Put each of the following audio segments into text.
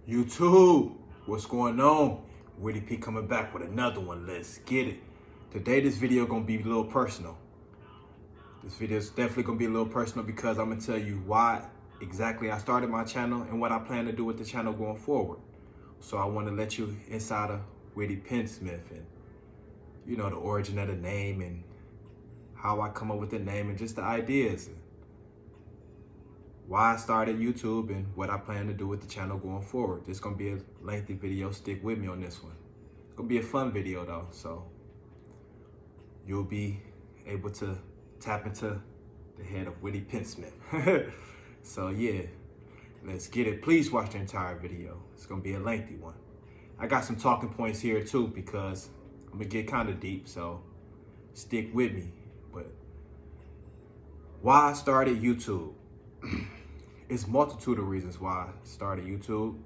YouTube, what's going on? Witty P coming back with another one. Let's get it. Today, this video gonna be a little personal. This video is definitely gonna be a little personal because I'm gonna tell you why exactly I started my channel and what I plan to do with the channel going forward. So I want to let you inside of Witty Pensmith and the origin of the name and how I come up with the name and just the ideas. And why I started YouTube and what I plan to do with the channel going forward. This is gonna be a lengthy video. Stick with me on this one. It's gonna be a fun video though, so you'll be able to tap into the head of Witty Pensmith. So yeah, let's get it. Please watch the entire video. It's gonna be a lengthy one. I got some talking points here too because I'm gonna get kind of deep, so stick with me. But why I started YouTube? It's multitude of reasons why I started YouTube.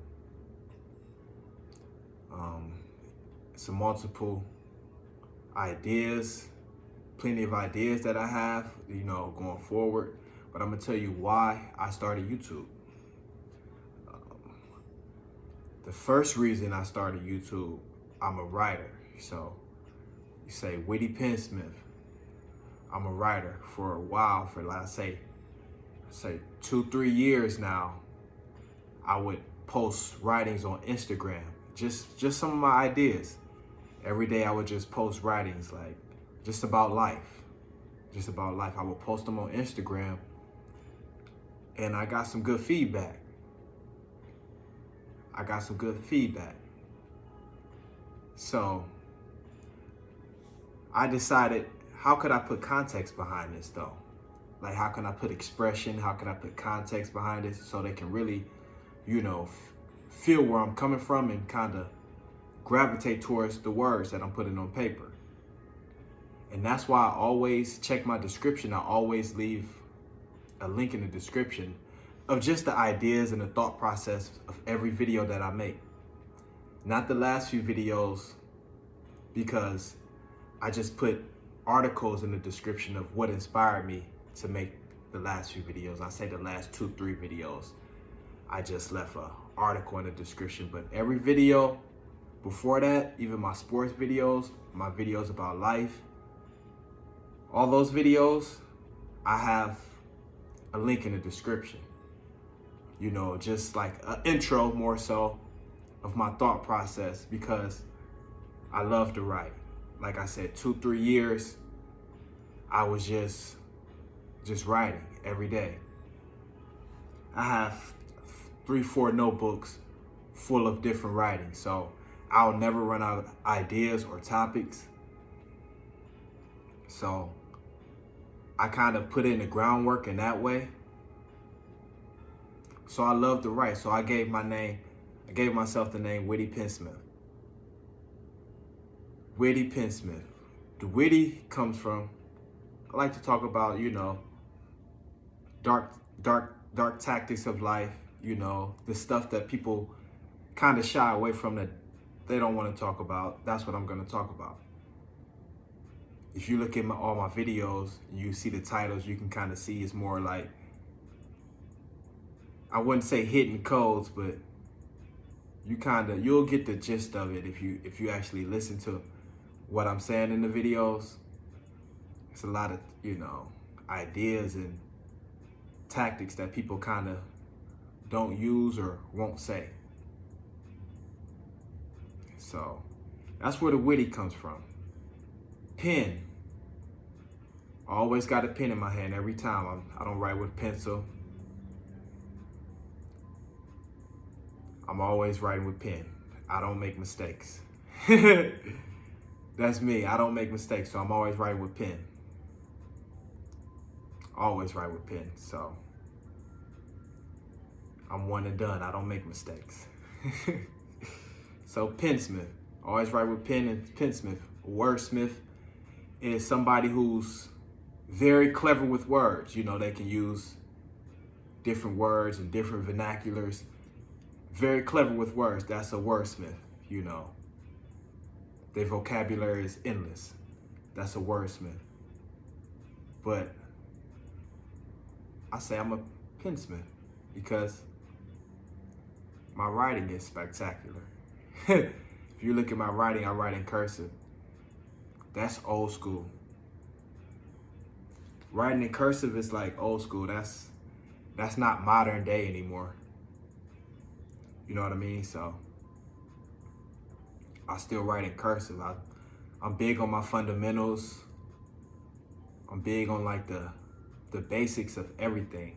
It's a multiple ideas, plenty of ideas that I have, going forward. But I'm gonna tell you why I started YouTube. The first reason I started YouTube, I'm a writer. So you say Witty Pensmith. I'm a writer for a while, for let's say 2-3 years now. I would post writings on Instagram, just some of my ideas. Every day I would just post writings, like just about life. I would post them on Instagram and I got some good feedback. So I decided, how could I put context behind this though? Like, how can I put expression? How can I put context behind it so they can really, feel where I'm coming from and kind of gravitate towards the words that I'm putting on paper? And that's why I always check my description. I always leave a link in the description of just the ideas and the thought process of every video that I make. Not the last few videos, because I just put articles in the description of what inspired me to make the last few videos. I say the last 2-3 videos, I just left an article in the description. But every video before that, even my sports videos, my videos about life, all those videos, I have a link in the description. Just like an intro more so of my thought process, because I love to write. Like I said, 2-3 years, I was just writing every day. I have 3-4 notebooks full of different writings, so I'll never run out of ideas or topics. So I kind of put in the groundwork in that way. So I love to write. So I gave myself the name Witty Pensmith. Witty Pensmith. The witty comes from, I like to talk about, dark tactics of life, the stuff that people kind of shy away from, that they don't want to talk about. That's what I'm going to talk about. If you look at all my videos, you see the titles, you can kind of see it's more like, I wouldn't say hidden codes, but you'll get the gist of it if you actually listen to what I'm saying in the videos. It's a lot of, ideas and tactics that people kind of don't use or won't say. So that's where the witty comes from. Pen. I always got a pen in my hand every time. I don't write with pencil. I'm always writing with pen. I don't make mistakes. That's me. I don't make mistakes, so I'm always writing with pen. Always write with pen. So I'm one and done. I don't make mistakes. So Pensmith. Always write with pen and Pensmith. Wordsmith is somebody who's very clever with words. They can use different words and different vernaculars. Very clever with words. That's a wordsmith. Their vocabulary is endless. That's a wordsmith. But I say I'm a pensmith because my writing is spectacular. If you look at my writing, I write in cursive. That's old school. Writing in cursive is like old school. That's not modern day anymore. You know what I mean? So I still write in cursive. I'm big on my fundamentals. I'm big on like the basics of everything.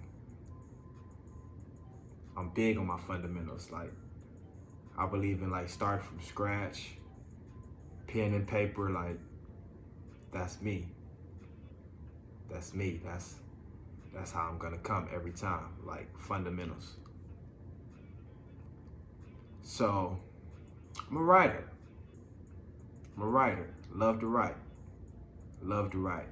I'm big on my fundamentals. Like I believe in like start from scratch, pen and paper. Like that's me. That's me. That's how I'm gonna come every time. Like fundamentals. So I'm a writer. I'm a writer. Love to write. Love to write.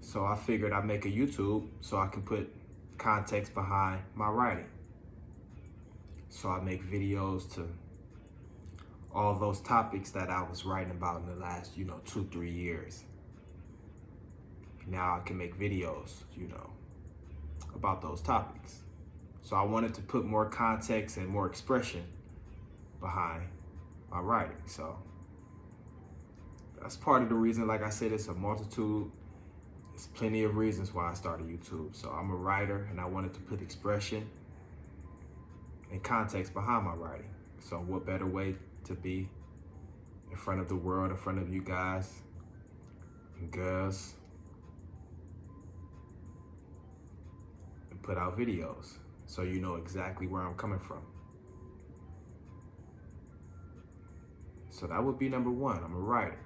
So I figured I'd make a YouTube so I can put context behind my writing. So I make videos to all those topics that I was writing about in the last, 2-3 years. Now I can make videos, about those topics. So I wanted to put more context and more expression behind my writing. So that's part of the reason, like I said, it's a multitude. There's plenty of reasons why I started YouTube. So I'm a writer and I wanted to put expression and context behind my writing. So what better way to be in front of the world, in front of you guys and girls, and put out videos so you know exactly where I'm coming from. So that would be number one. I'm a writer.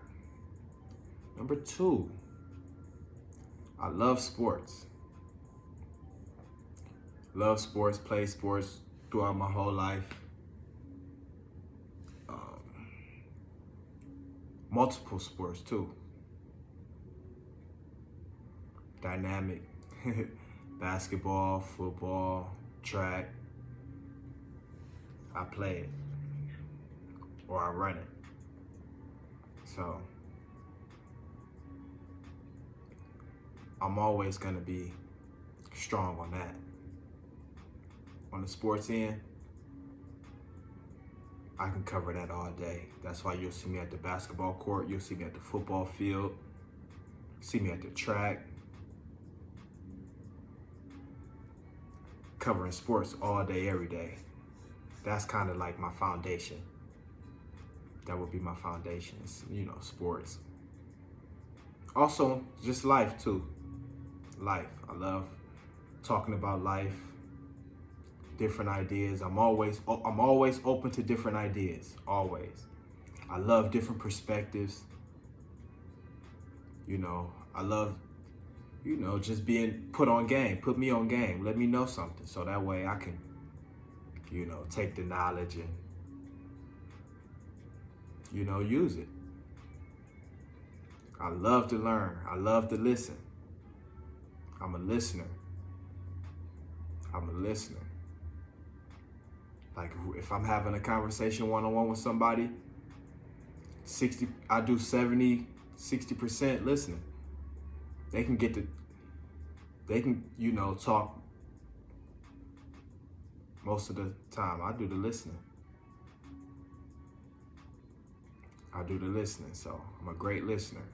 Number two, I love sports. Love sports, play sports throughout my whole life. Multiple sports too. Dynamic. Basketball, football, track. I play it. Or I run it. So I'm always gonna be strong on that. On the sports end, I can cover that all day. That's why you'll see me at the basketball court, you'll see me at the football field, see me at the track, covering sports all day, every day. That's kind of like my foundation. That would be my foundation, sports. Also, just life too. Life. I love talking about life, different ideas. I'm always open to different ideas. Always. I love different perspectives. I love, just being put on game. Put me on game. Let me know something so that way I can, take the knowledge and, use it. I love to learn. I love to listen. I'm a listener. Like if I'm having a conversation one-on-one with somebody, I do 70, 60% listening. They can talk most of the time. I do the listening. So I'm a great listener.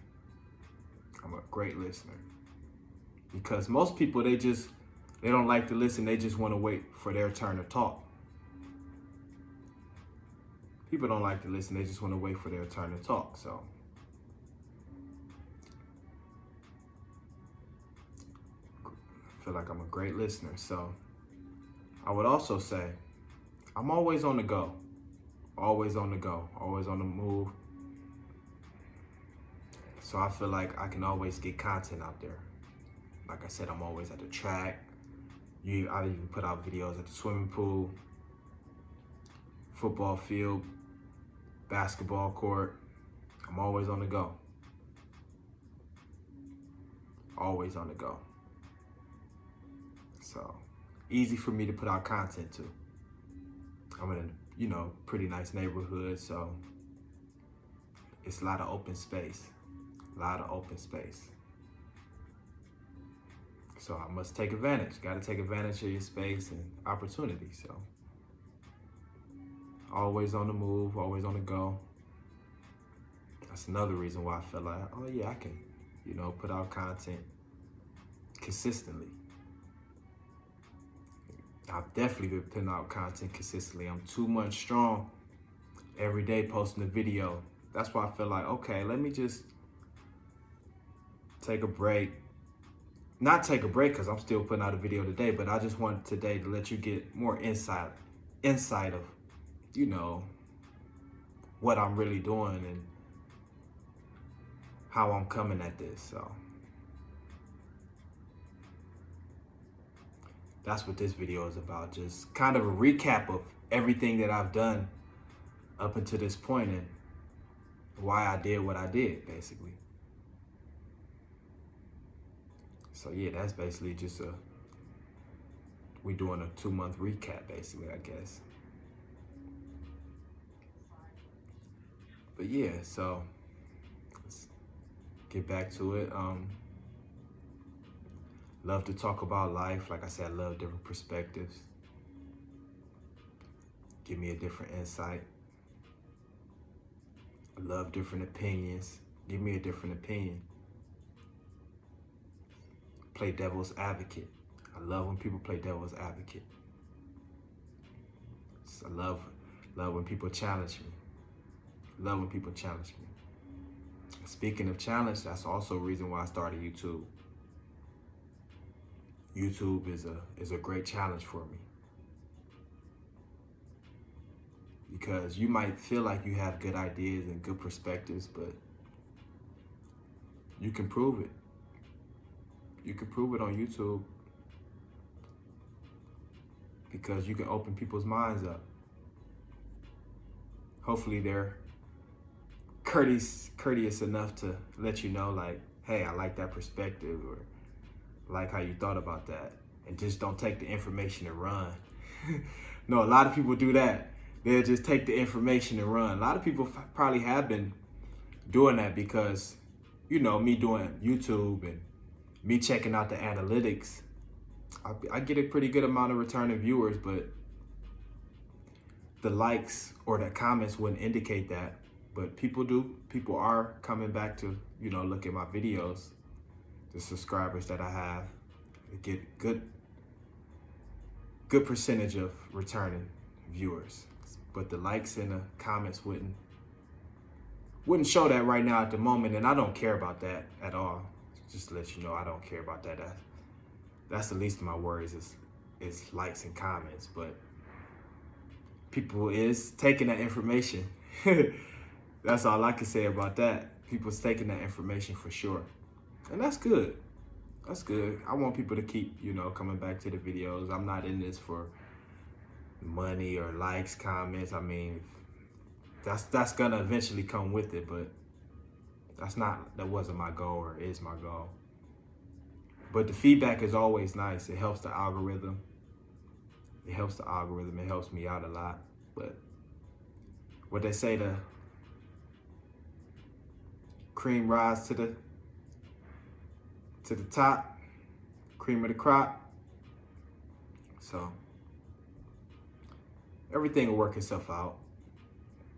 Because most people, they don't like to listen. They just want to wait for their turn to talk. People don't like to listen. They just want to wait for their turn to talk. So I feel like I'm a great listener. So I would also say I'm always on the go. Always on the move. So I feel like I can always get content out there. Like I said, I'm always at the track. I even put out videos at the swimming pool, football field, basketball court. I'm always on the go. Always on the go. So easy for me to put out content too. I'm in a, pretty nice neighborhood, so it's a lot of open space. So I must take advantage. Got to take advantage of your space and opportunity. So always on the move, always on the go. That's another reason why I feel like, oh yeah, I can, put out content consistently. I've definitely been putting out content consistently. I'm 2 months strong, every day posting a video. That's why I feel like, okay, let me just take a break. Not take a break because I'm still putting out a video today, but I just wanted today to let you get more insight of, what I'm really doing and how I'm coming at this. So that's what this video is about. Just kind of a recap of everything that I've done up until this point and why I did what I did, basically. So yeah, that's basically just we're doing a 2-month recap, basically, I guess. But yeah, so let's get back to it. Love to talk about life. Like I said, I love different perspectives. Give me a different insight. I love different opinions. Give me a different opinion. Play devil's advocate. I love when people play devil's advocate. I love when people challenge me. Love when people challenge me. Speaking of challenge, that's also a reason why I started YouTube. YouTube is a great challenge for me. Because you might feel like you have good ideas and good perspectives, but you can prove it. You can prove it on YouTube because you can open people's minds up. Hopefully they're courteous enough to let you know, like, hey, I like that perspective, or like how you thought about that, and just don't take the information and run. No, a lot of people do that. They'll just take the information and run. A lot of people probably have been doing that because, me doing YouTube and me checking out the analytics, I get a pretty good amount of returning viewers, but the likes or the comments wouldn't indicate that. But people do. People are coming back to, look at my videos. The subscribers that I have, I get good percentage of returning viewers. But the likes and the comments wouldn't show that right now at the moment, and I don't care about that at all. Just to let you know, I don't care about that. That's the least of my worries is likes and comments. But people is taking that information. That's all I can say about that. People's taking that information for sure. And that's good. That's good. I want people to keep, coming back to the videos. I'm not in this for money or likes, comments. I mean, that's gonna eventually come with it, but that wasn't my goal or is my goal. But the feedback is always nice. It helps the algorithm. It helps me out a lot. But what they say, the cream rise to the top, cream of the crop. So everything will work itself out.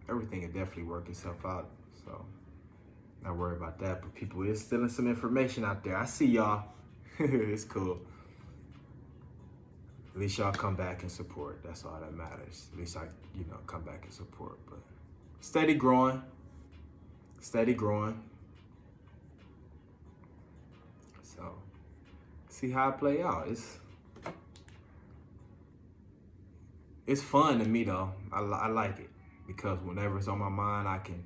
Everything will definitely work itself out. So not worry about that. But people is stealing some information out there. I see y'all. It's cool. At least y'all come back and support. That's all that matters. At least I, come back and support. But steady growing. Steady growing. So see how it play out. It's fun to me though. I like it because whenever it's on my mind, I can,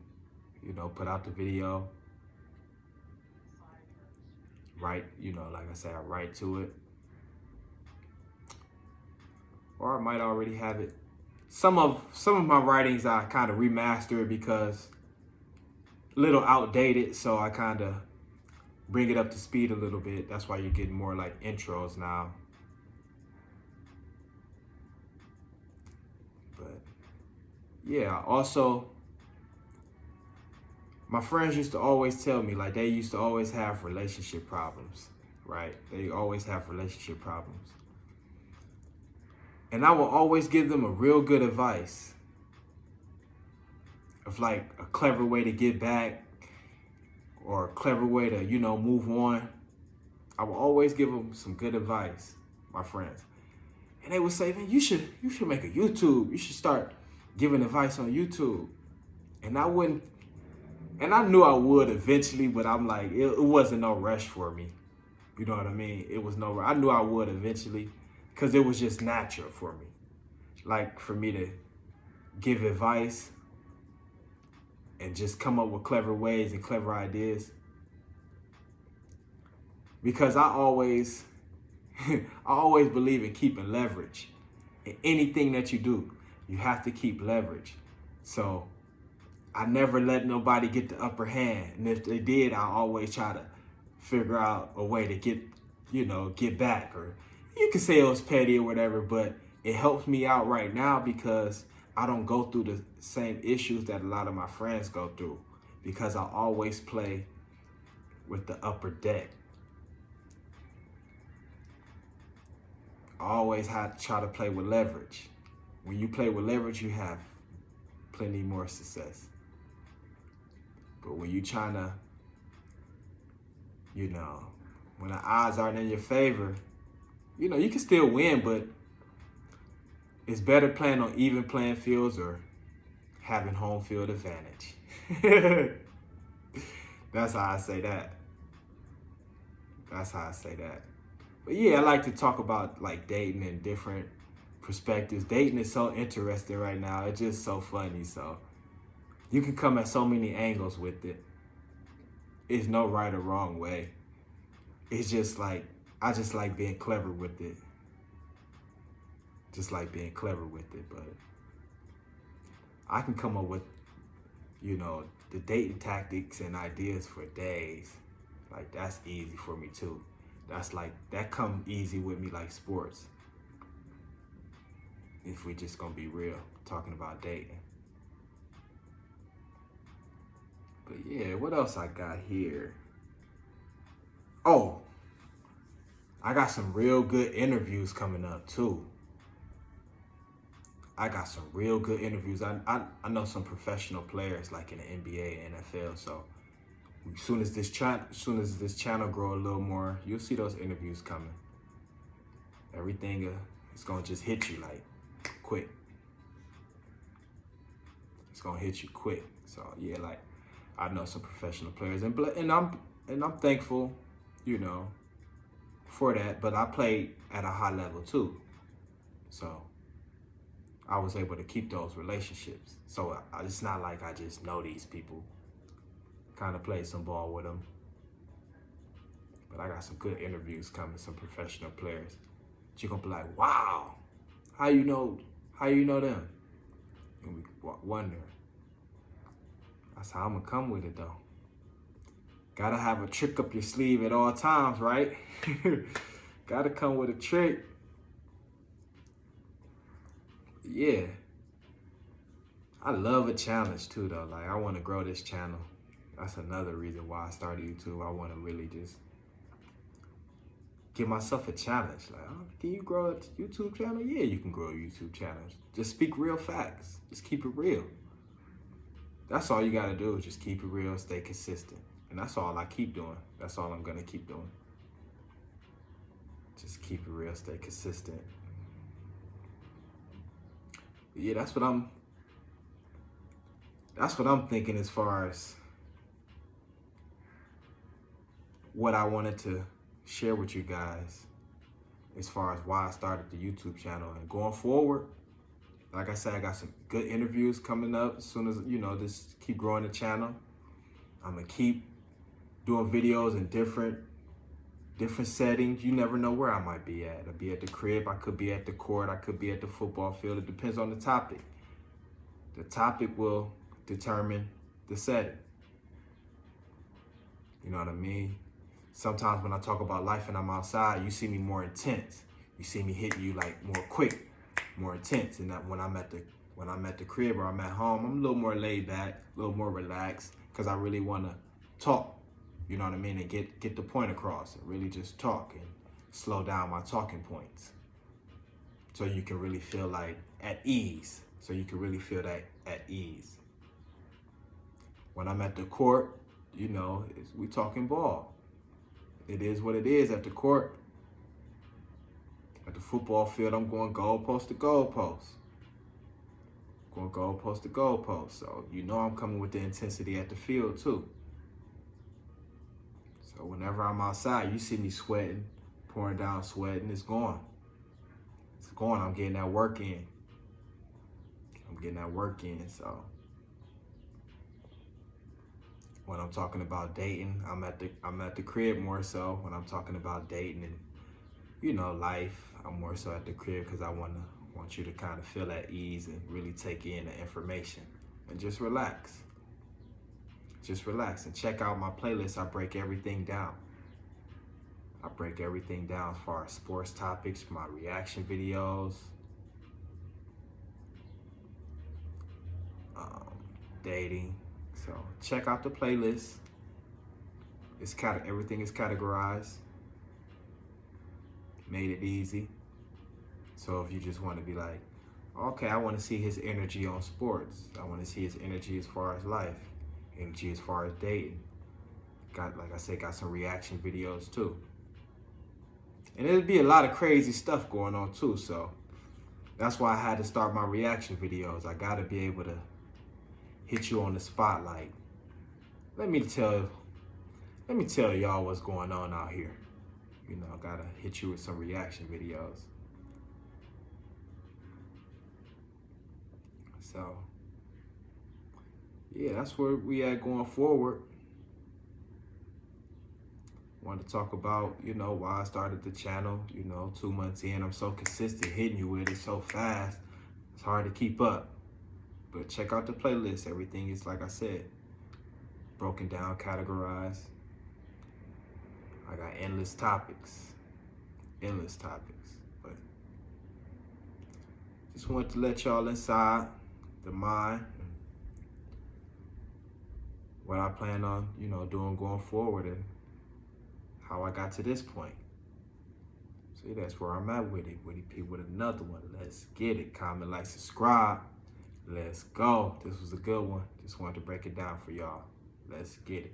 put out the video. Write, like I said, I write to it. Or I might already have it. Some of my writings I kind of remaster because a little outdated, so I kind of bring it up to speed a little bit. That's why you're getting more like intros now. But yeah, also, my friends used to always tell me, like, they used to always have relationship problems, right? They always have relationship problems. And I will always give them a real good advice. of like a clever way to get back or a clever way to, move on, I will always give them some good advice, my friends. And they would say, man, you should make a YouTube. You should start giving advice on YouTube. And I wouldn't, and I knew I would eventually, but I'm like, it wasn't no rush for me. You know what I mean? It was no rush. I knew I would eventually because it was just natural for me. Like for me to give advice and just come up with clever ways and clever ideas. Because I always believe in keeping leverage. In anything that you do, you have to keep leverage. So I never let nobody get the upper hand. And if they did, I always try to figure out a way to get back. Or you can say it was petty or whatever, but it helps me out right now because I don't go through the same issues that a lot of my friends go through because I always play with the upper deck. I always have to try to play with leverage. When you play with leverage, you have plenty more success. But when you're trying to, when the odds aren't in your favor, you can still win, but it's better playing on even playing fields or having home field advantage. That's how I say that. But yeah, I like to talk about like dating and different perspectives. Dating is so interesting right now. It's just so funny. So you can come at so many angles with it. It's no right or wrong way. It's just like, I just like being clever with it. But I can come up with, the dating tactics and ideas for days. Like that's easy for me too. That come easy with me like sports. If we just gonna be real, talking about dating. But yeah, what else I got here? Oh, I got some real good interviews coming up too. I got some real good interviews. I know some professional players like in the NBA and NFL. So as soon as this channel grow a little more, you'll see those interviews coming. Everything is gonna just hit you like quick. It's gonna hit you quick. So yeah, like I know some professional players, and I'm thankful, for that. But I played at a high level too, so I was able to keep those relationships. So it's not like I just know these people. Kind of played some ball with them. But I got some good interviews coming, some professional players. You're gonna be like, wow, how you know them? You're gonna be wondering. That's how I'm gonna come with it though. Gotta have a trick up your sleeve at all times, right? Gotta come with a trick. Yeah. I love a challenge too though. Like I wanna grow this channel. That's another reason why I started YouTube. I wanna really just give myself a challenge. Like, oh, can you grow a YouTube channel? Yeah, you can grow a YouTube channel. Just speak real facts. Just keep it real. That's all you gotta do is just keep it real, stay consistent. And that's all I keep doing. That's all I'm gonna keep doing. Just keep it real, stay consistent. But yeah, that's what I'm thinking as far as what I wanted to share with you guys as far as why I started the YouTube channel. And going forward, like I said, I got some good interviews coming up as soon as, just keep growing the channel. I'm gonna keep doing videos in different settings. You never know where I might be at. I'll be at the crib, I could be at the court, I could be at the football field. It depends on the topic. The topic will determine the setting. You know what I mean? Sometimes when I talk about life and I'm outside, you see me more intense. You see me hitting you like more quick, more intense. And that when I'm at the crib or I'm at home, I'm a little more laid back, a little more relaxed, because I really want to talk. You know what I mean? And get the point across and really just talk and slow down my talking points. So you can really feel like at ease. So you can really feel that at ease. When I'm at the court, we talking ball. It is what it is at the court. At the football field, I'm going goalpost to goalpost. Going goalpost to goalpost. So I'm coming with the intensity at the field too. So whenever I'm outside, you see me sweating, pouring down sweat, and it's gone. It's gone. I'm getting that work in. So when I'm talking about dating, I'm at the crib more so. When I'm talking about dating and life, I'm more so at the crib because I want you to kind of feel at ease and really take in the information and just relax. Just relax and check out my playlist. I break everything down. As far as sports topics, my reaction videos, dating. So check out the playlist. Everything is categorized. Made it easy. So if you just want to be like, okay, I want to see his energy on sports. I want to see his energy as far as life, energy as far as dating. Got some reaction videos too. And there'll be a lot of crazy stuff going on too. So that's why I had to start my reaction videos. I got to be able to hit you on the spotlight. Let me tell y'all what's going on out here. I gotta hit you with some reaction videos. So, yeah, that's where we at going forward. Wanted to talk about, why I started the channel. 2 months in, I'm so consistent hitting you with it so fast. It's hard to keep up. But check out the playlist. Everything is, like I said, broken down, categorized. I got endless topics. But just wanted to let y'all inside the mind, what I plan on, doing going forward and how I got to this point. See, that's where I'm at with it. With another one. Let's get it. Comment, like, subscribe. Let's go. This was a good one. Just wanted to break it down for y'all. Let's get it.